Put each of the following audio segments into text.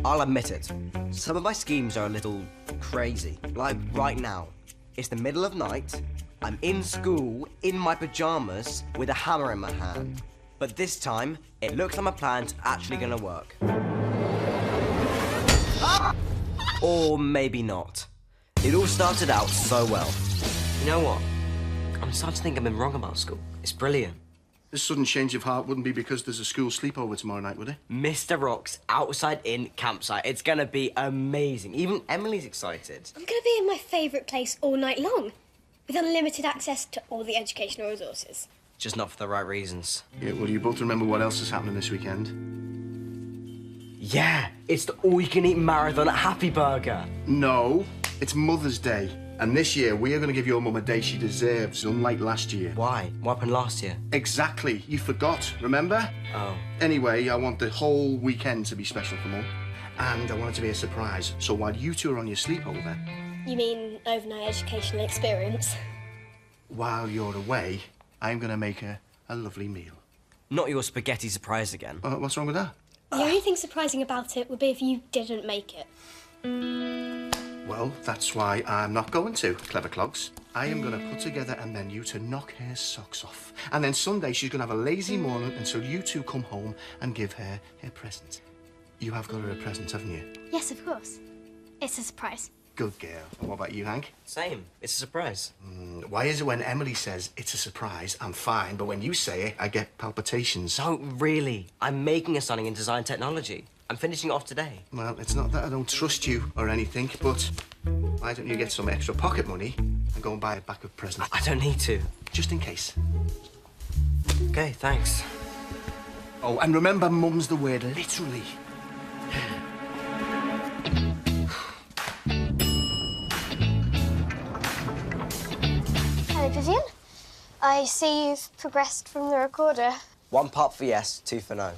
I'll admit it. Some of my schemes are a little crazy. Like right now. It's the middle of night. I'm in school, in my pajamas, with a hammer in my hand. But this time, it looks like my plan's actually gonna work. Or maybe not. It all started out so well. You know what? I'm starting to think I've been wrong about school. It's brilliant. This sudden change of heart wouldn't be because there's a school sleepover tomorrow night, would it? Mr. Rock's outside in campsite. It's gonna be amazing. Even Emily's excited. I'm gonna be in my favourite place all night long, with unlimited access to all the educational resources. Just not for the right reasons. Yeah, well, you both remember what else is happening this weekend? Yeah, it's the all-you-can-eat marathon at Happy Burger. No, it's Mother's Day. And this year, we are going to give your mum a day she deserves, unlike last year. Why? What happened last year? Exactly. You forgot, remember? Oh. Anyway, I want the whole weekend to be special for Mum. And I want it to be a surprise. So while you two are on your sleepover... You mean overnight educational experience? While you're away, I'm going to make her a lovely meal. Not your spaghetti surprise again. What's wrong with that? The only thing surprising about it would be if you didn't make it. Well, that's why I'm not going to, clever clogs. I am going to put together a menu to knock her socks off. And then Sunday, she's going to have a lazy morning until you two come home and give her her present. You have got her a present, haven't you? Yes, of course. It's a surprise. Good girl. And what about you, Hank? Same. It's a surprise. Why is it when Emily says it's a surprise, I'm fine, but when you say it, I get palpitations? Don't really. I'm making a something in design technology. I'm finishing it off today. Well, it's not that I don't trust you or anything, but why don't you get some extra pocket money and go and buy a backup present? I don't need to. Just in case. Okay, thanks. Oh, and remember, mum's the word literally. Hello, Vivian. I see you've progressed from the recorder. 1 part for yes, 2 for no.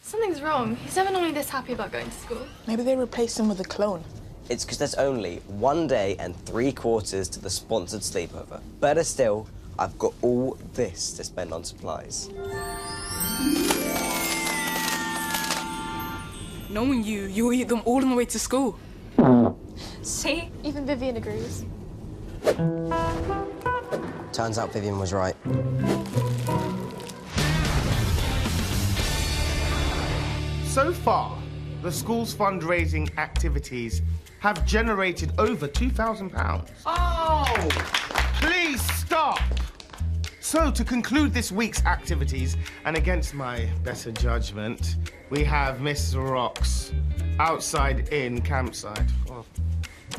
Something's wrong. He's never normally this happy about going to school. Maybe they replaced him with a clone. It's because there's only 1 day and 3/4 to the sponsored sleepover. Better still, I've got all this to spend on supplies. Knowing you, you'll eat them all on the way to school. See? Even Vivian agrees. Turns out Vivian was right. So far, the school's fundraising activities have generated over £2,000. Oh! Please stop! So, to conclude this week's activities, and against my better judgment, we have Miss Rock's outside-in campsite. Oh.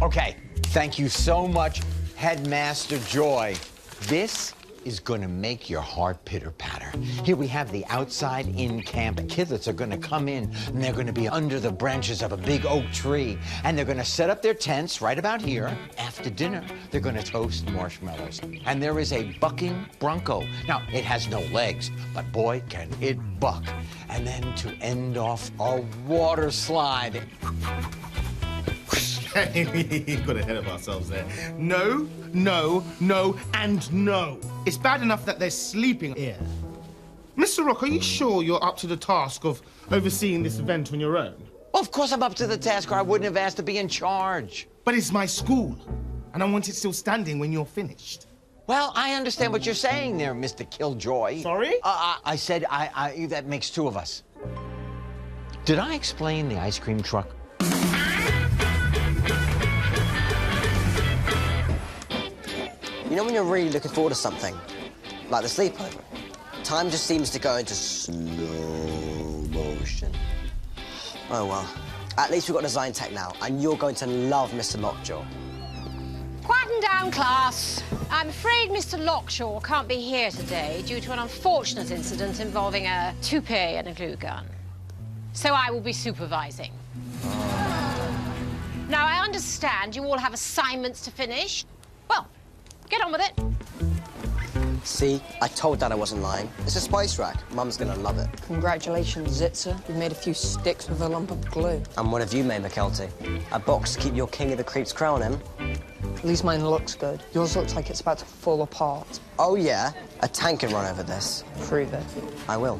Okay, thank you so much, Headmaster Joy. This is gonna make your heart pitter-patter. Here we have the outside-in camp. Kidlets are gonna come in, and they're gonna be under the branches of a big oak tree, and they're gonna set up their tents right about here. After dinner, they're gonna toast marshmallows. And there is a bucking bronco. Now, it has no legs, but boy, can it buck. And then to end off, a water slide. We got ahead of ourselves there. No, no, no, and no. It's bad enough that they're sleeping here. Mr. Rock, are you sure you're up to the task of overseeing this event on your own? Well, of course I'm up to the task, or I wouldn't have asked to be in charge. But it's my school, and I want it still standing when you're finished. Well, I understand what you're saying there, Mr. Killjoy. Sorry? I said that makes 2 of us. Did I explain the ice cream truck? You know when you're really looking forward to something, like the sleepover, time just seems to go into slow motion. Oh well, at least we've got design tech now, and you're going to love Mr. Lockjaw. Quieten down, class. I'm afraid Mr. Lockshaw can't be here today due to an unfortunate incident involving a toupee and a glue gun. So I will be supervising. Now, I understand you all have assignments to finish. Well, get on with it. See, I told Dad I wasn't lying. It's a spice rack. Mum's gonna love it. Congratulations, Zipzer. You've made a few sticks with a lump of glue. And what have you made, McKelty? A box to keep your King of the Creeps crown in? At least mine looks good. Yours looks like it's about to fall apart. Oh, yeah? A tank can run over this. Prove it. I will.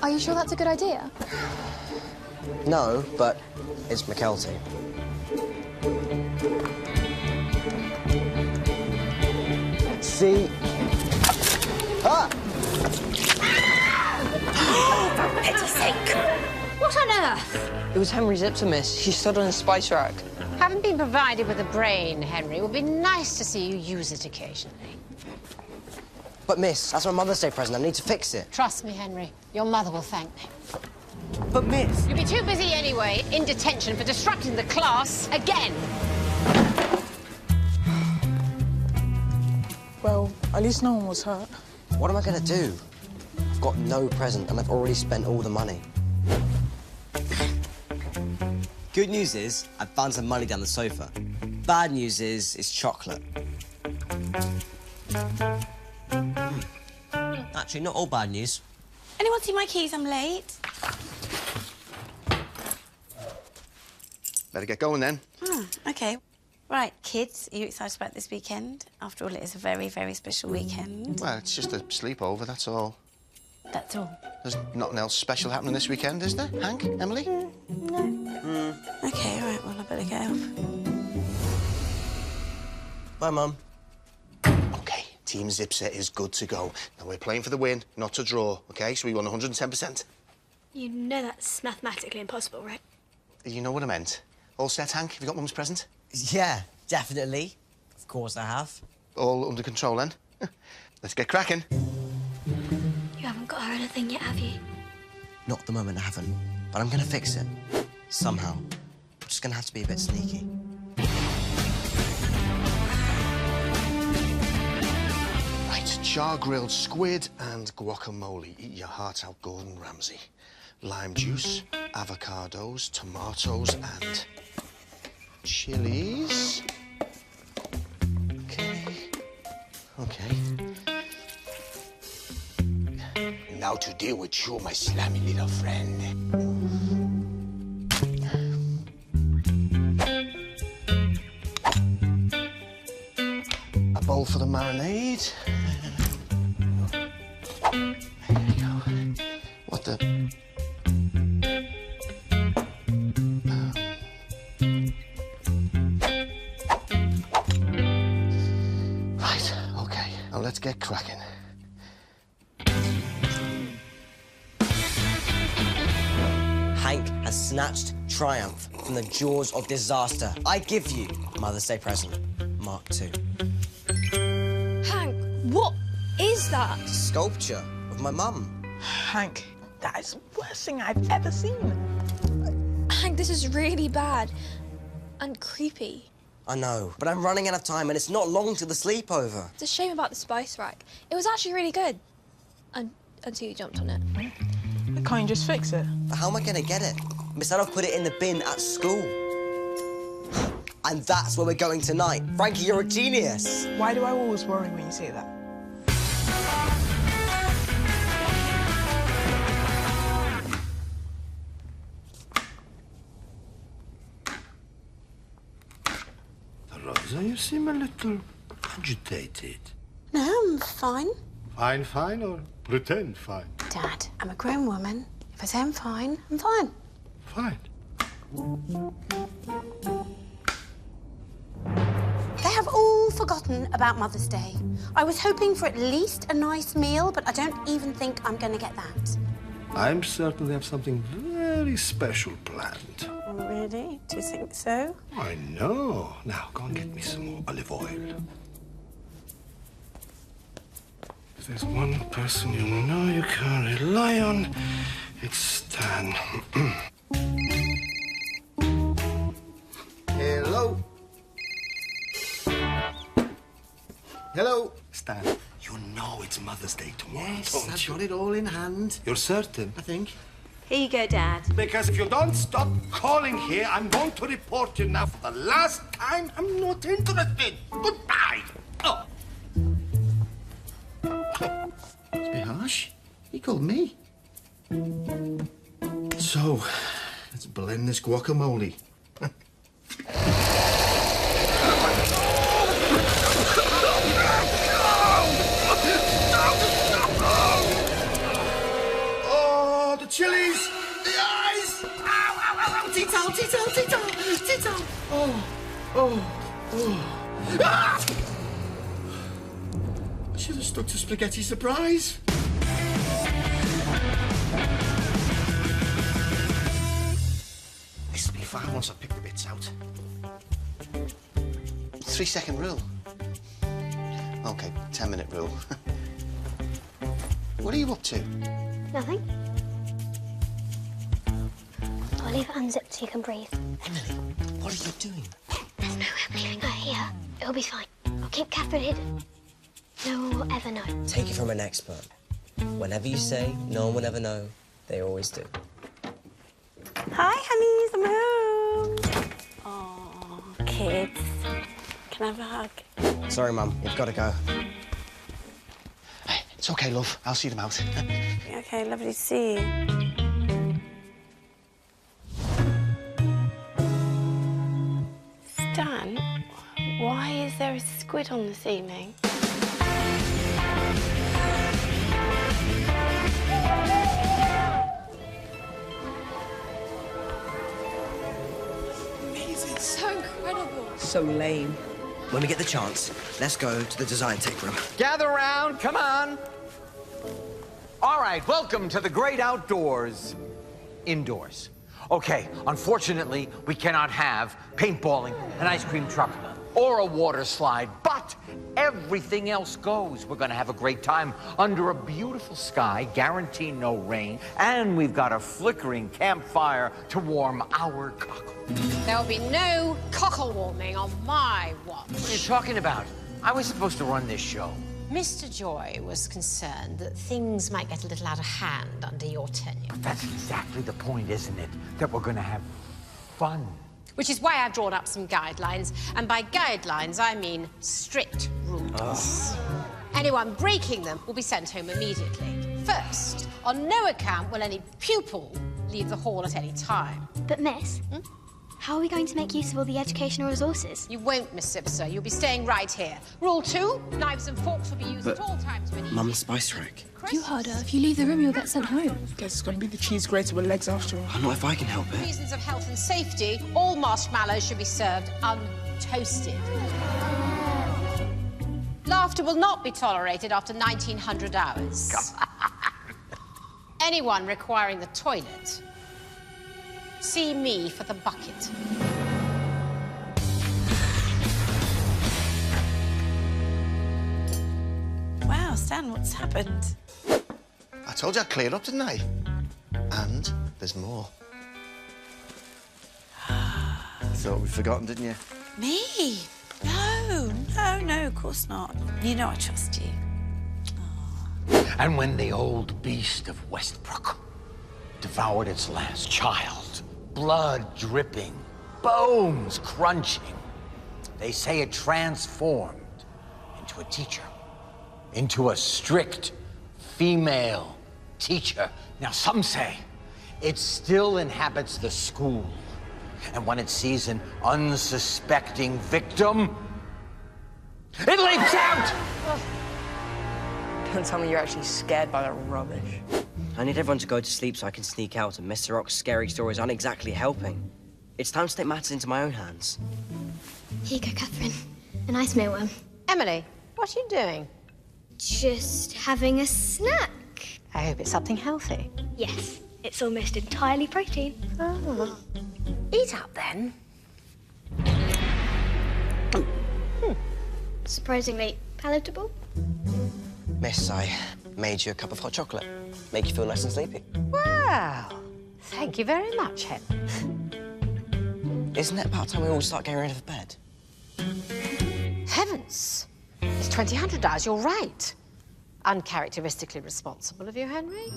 Are you sure that's a good idea? No, but it's McKelty. See? Ah! It's a sink. What on earth? It was Henry Zipzer, miss. She stood on a spice rack. Having been provided with a brain, Henry, it would be nice to see you use it occasionally. But, miss, that's my Mother's Day present. I need to fix it. Trust me, Henry. Your mother will thank me. But, miss... You'll be too busy anyway, in detention for disrupting the class again. Well, at least no one was hurt. What am I going to do? I've got no present and I've already spent all the money. Good news is, I found some money down the sofa. Bad news is, it's chocolate. Actually, not all bad news. Anyone see my keys? I'm late. Better get going then. OK. Right, kids, are you excited about this weekend? After all, it is a very, very special weekend. Well, it's just a sleepover, that's all. That's all. There's nothing else special happening this weekend, is there, Hank, Emily? No. OK, all right, well, I better get off. Bye, Mum. OK, Team Zipzer is good to go. Now, we're playing for the win, not to draw, OK? So we won 110%. You know that's mathematically impossible, right? You know what I meant. All set, Hank? Have you got Mum's present? Yeah, definitely. Of course I have. All under control, then? Let's get cracking. You haven't got her anything yet, have you? Not at the moment, I haven't. But I'm going to fix it. Somehow. I'm just going to have to be a bit sneaky. Right, char-grilled squid and guacamole. Eat your heart out, Gordon Ramsay. Lime juice, avocados, tomatoes and chilies. Okay. Now to deal with you, my slimy little friend. A bowl for the marinade. There you go. What the... Right, OK. Now let's get cracking. Hank has snatched triumph from the jaws of disaster. I give you Mother's Day present, Mark II. Hank, what is that? Sculpture of my mum. Hank, that is the worst thing I've ever seen. Hank, this is really bad. And creepy. I know, but I'm running out of time and it's not long to the sleepover. It's a shame about the spice rack. It was actually really good. Until you jumped on it. Can't you just fix it? But how am I going to get it? Instead, I've put it in the bin at school. And that's where we're going tonight. Frankie, you're a genius. Why do I always worry when you say that? Rosa, you seem a little agitated. No, I'm fine. Fine, fine, or pretend fine? Dad, I'm a grown woman. If I say I'm fine, I'm fine. Fine. They have all forgotten about Mother's Day. I was hoping for at least a nice meal, but I don't even think I'm going to get that. I'm certain they have something very special planned. Oh, really? Do you think so? I know. Now, go and get me some more olive oil. If there's one person you know you can rely on, it's Stan. Hello? Hello? Stan, you know it's Mother's Day tomorrow, Yes, don't I've you? got it all in hand, You're certain? I think. Here you go, Dad. Because if you don't stop calling here, I'm going to report you now for the last time. I'm not interested. Goodbye. Oh. It's a bit harsh. He called me. So, let's blend this guacamole. Oh, the chilies! The eyes! Ow, Zipzer! Oh. Ah! I should have stuck to spaghetti surprise. This'll be fine once I pick the bits out. 3-second rule. Okay, 10-minute rule. What are you up to? Nothing. I'll leave it unzipped so you can breathe. Emily, what are you doing? There's no way I'm leaving her here. It'll be fine. I'll keep Catherine hidden. No one will ever know. Take it from an expert. Whenever you say no one will ever know, they always do. Hi, honeys, I'm home. Oh, kids. Can I have a hug? Sorry, Mum, you've got to go. Hey, it's okay, love. I'll see them out. Okay, lovely to see you. Stan, why is there a squid on the ceiling? Amazing. So incredible. So lame. When we get the chance, let's go to the design tech room. Gather round, come on. All right, welcome to the great outdoors. Indoors. Okay, unfortunately, we cannot have paintballing, an ice cream truck, or a water slide, but everything else goes. We're gonna have a great time under a beautiful sky, guarantee no rain, and we've got a flickering campfire to warm our cockle. There will be no cockle warming on my watch. What are you talking about? I was supposed to run this show. Mr. Joy was concerned that things might get a little out of hand under your tenure. That's exactly the point, isn't it? That we're gonna have fun. Which is why I've drawn up some guidelines. And by guidelines, I mean strict rules. Anyone breaking them will be sent home immediately. First, on no account will any pupil leave the hall at any time. But, Miss, how are we going to make use of all the educational resources? You won't, Miss Zipzer. You'll be staying right here. Rule 2, knives and forks will be used at all times when Mum's spice rack. You heard her. If you leave the room, you'll get sent home. Guess it's gonna be the cheese grater with legs after all. Oh, not if I can help For it. reasons of health and safety, all marshmallows should be served untoasted. Laughter will not be tolerated after 1900 hours. Anyone requiring the toilet, see me for the bucket. Wow, Stan, what's happened? I told you I'd clear up, didn't I? And there's more. Thought we'd forgotten, didn't you? Me? No, of course not. You know I trust you. And when the old beast of Westbrook devoured its last child, blood dripping, bones crunching, they say it transformed into a teacher, into a strict female teacher. Now, some say it still inhabits the school, and when it sees an unsuspecting victim, it leaps out! Don't tell me you're actually scared by that rubbish. I need everyone to go to sleep so I can sneak out, and Mr. Rock's scary stories aren't exactly helping. It's time to take matters into my own hands. Here you go, Catherine. A nice mealworm. Emily, what are you doing? Just having a snack. I hope it's something healthy. Yes, it's almost entirely protein. Oh. Eat up, then. Surprisingly palatable. Miss, I made you a cup of hot chocolate. Make you feel nice and sleepy. Well, thank you very much, Hen. Isn't it about time we all start getting ready for bed? Heavens! It's 2000 hours, you're right. Uncharacteristically responsible of you, Henry.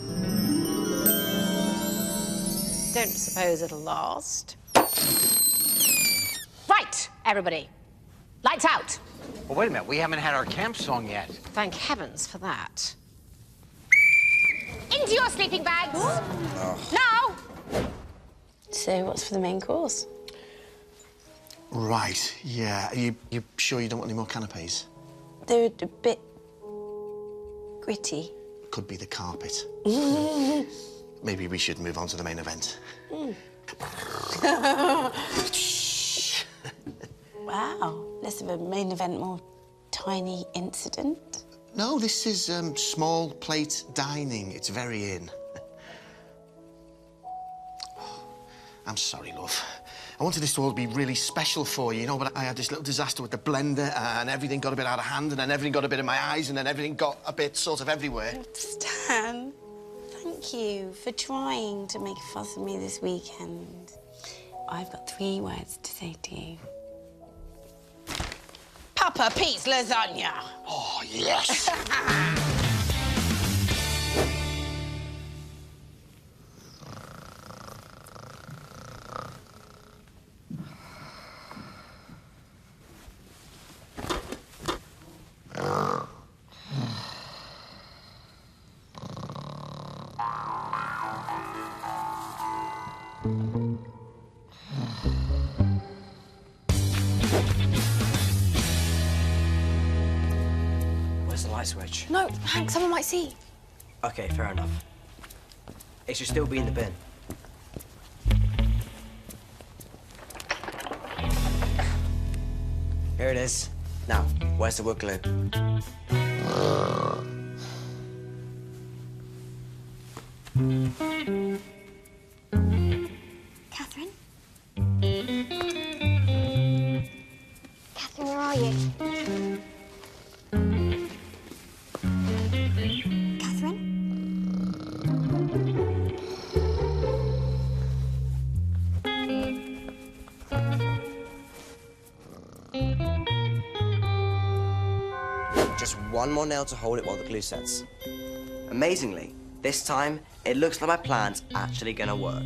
Don't suppose it'll last. Right, everybody. Lights out. Well, wait a minute, we haven't had our camp song yet. Thank heavens for that. Into your sleeping bags. Now. So what's for the main course? Right, yeah. Are you sure you don't want any more canapes? They're a bit gritty. Could be the carpet. Maybe we should move on to the main event. Wow, less of a main event, more tiny incident. No, this is small plate dining. It's very in. I'm sorry, love. I wanted this to all be really special for you, but I had this little disaster with the blender and everything got a bit out of hand and then everything got a bit in my eyes and then everything got a bit sort of everywhere. Stan, thank you for trying to make a fuss of me this weekend. I've got 3 words to say to you. Papa Pete's lasagna. Oh, yes! Where's the light switch? No, Hank, someone might see. Okay, fair enough. It should still be in the bin. Here it is. Now, where's the wood glue? Catherine? Catherine, where are you? Catherine? Just one more nail to hold it while the glue sets. Amazingly, this time, it looks like my plan's actually gonna work.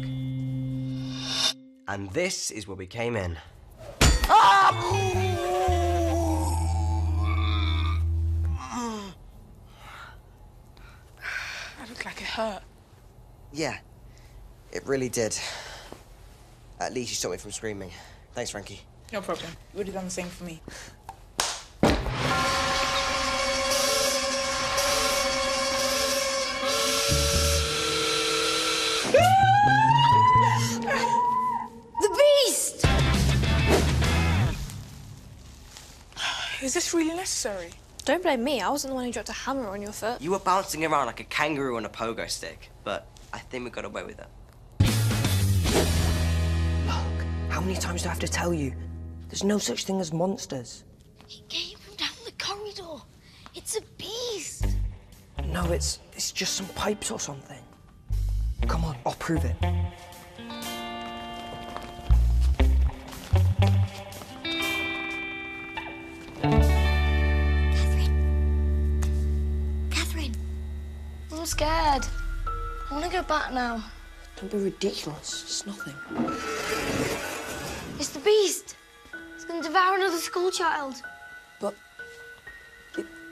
And this is where we came in. That looked like it hurt. Yeah, it really did. At least you stopped me from screaming. Thanks, Frankie. No problem. You would have done the same for me. The beast! Is this really necessary? Don't blame me. I wasn't the one who dropped a hammer on your foot. You were bouncing around like a kangaroo on a pogo stick, but I think we got away with it. Look, how many times do I have to tell you? There's no such thing as monsters. He came from down the corridor. It's a beast. No, it's just some pipes or something. Come on, I'll prove it. Catherine, I'm scared. I want to go back now. Don't be ridiculous. It's nothing. It's the beast. It's going to devour another school child. But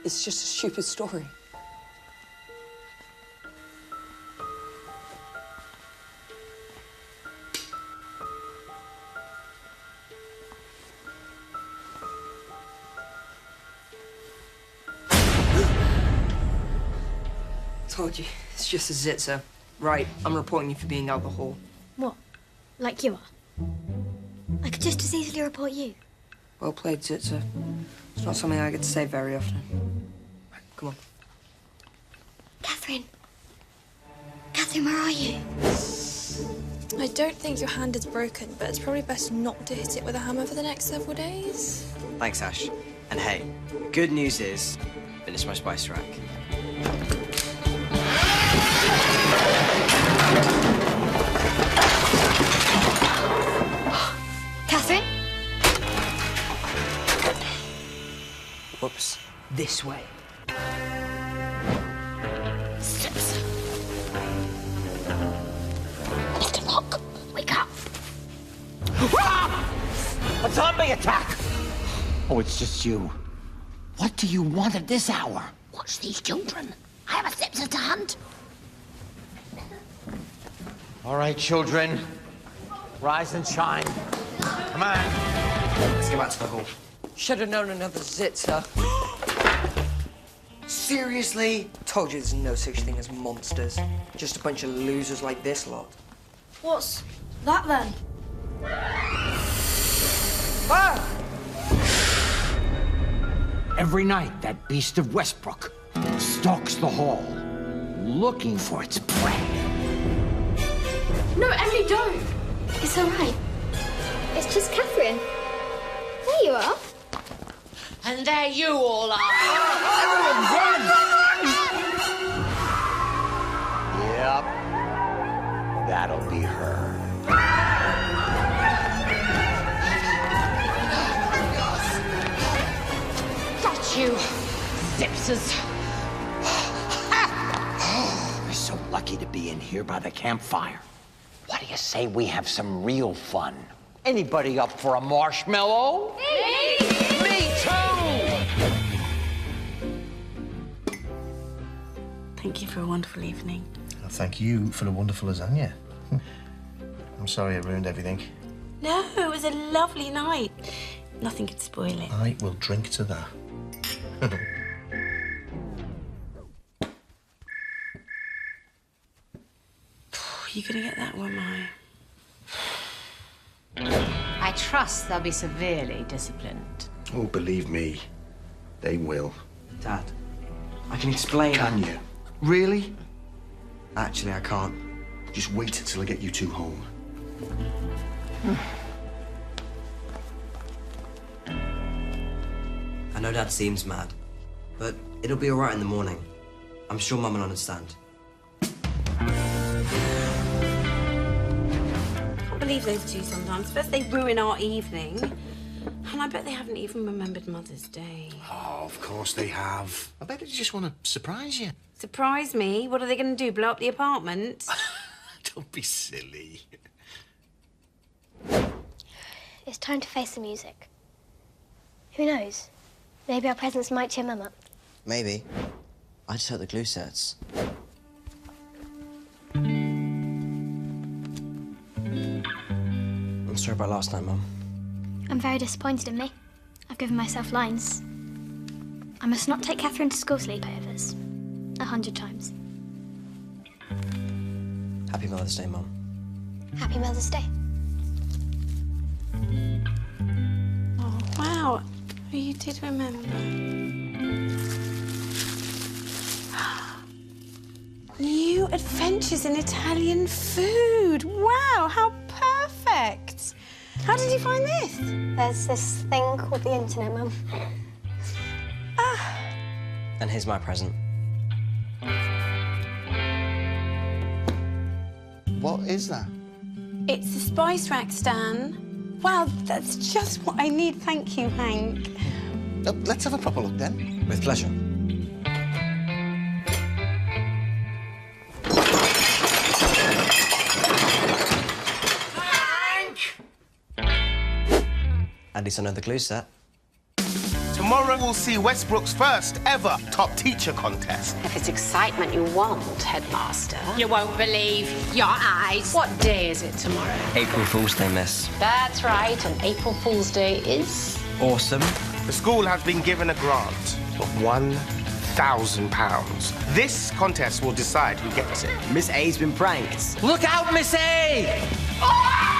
it's just a stupid story. Told you, it's just a Zitzer. Right, I'm reporting you for being out the hall. What? Like you are? I could just as easily report you. Well played, Zitzer. It's not something I get to say very often. Right, come on. Catherine. Catherine, where are you? I don't think your hand is broken, but it's probably best not to hit it with a hammer for the next several days. Thanks, Ash. And hey, good news is, finished my spice rack. Catherine? Whoops. This way. Zipzer. Mr. Locke, wake up. A zombie attack! Oh, it's just you. What do you want at this hour? Watch these children. I have a Zipzer to hunt. All right, children. Rise and shine. Come on. Let's get back to the hall. Should have known another Zitzer. Seriously? Told you there's no such thing as monsters. Just a bunch of losers like this lot. What's That then. Ah! Every night, that beast of Westbrook stalks the hall, looking for its prey. No, Emily, don't. It's all right. It's just Catherine. There you are. And there you all are. Yep. That'll be her. Got you, Zipzers. We're so lucky to be in here by the campfire. What do you say we have some real fun? Anybody up for a marshmallow? Me too! Thank you for a wonderful evening. Well, thank you for the wonderful lasagna. I'm sorry I ruined everything. No, it was a lovely night. Nothing could spoil it. I will drink to that. You gonna get that one, Mai? I trust they'll be severely disciplined. Oh, believe me, they will. Dad, I can explain. Can you? Really? Actually, I can't. Just wait till I get you two home. I know Dad seems mad, but it'll be all right in the morning. I'm sure Mum will understand. I can't believe those two sometimes. First they ruin our evening, and I bet they haven't even remembered Mother's Day. Oh, of course they have. I bet they just want to surprise you. Surprise me? What are they going to do, blow up the apartment? Don't be silly. It's time to face the music. Who knows? Maybe our presents might cheer Mum up. Maybe. I just hope the glue sets. I'm sorry about last night, Mum. I'm very disappointed in me. I've given myself lines. I must not take Catherine to school sleepovers. 100 times. Happy Mother's Day, Mum. Happy Mother's Day. Oh, wow. You did remember. New adventures in Italian food. Wow, how perfect. How did you find this? There's this thing called the internet, Mum. And here's my present. What is that? It's a spice rack, Stan. Wow, that's just what I need. Thank you, Hank. Let's have a proper look then. With pleasure. At least I know the glue set. Tomorrow we'll see Westbrook's first ever top teacher contest. If it's excitement you want, Headmaster, you won't believe your eyes. What day is it tomorrow? April Fool's Day, miss. That's right, and April Fool's Day is... Awesome. The school has been given a grant of £1,000. This contest will decide who gets it. Miss A's been pranked. Look out, Miss A! Oh!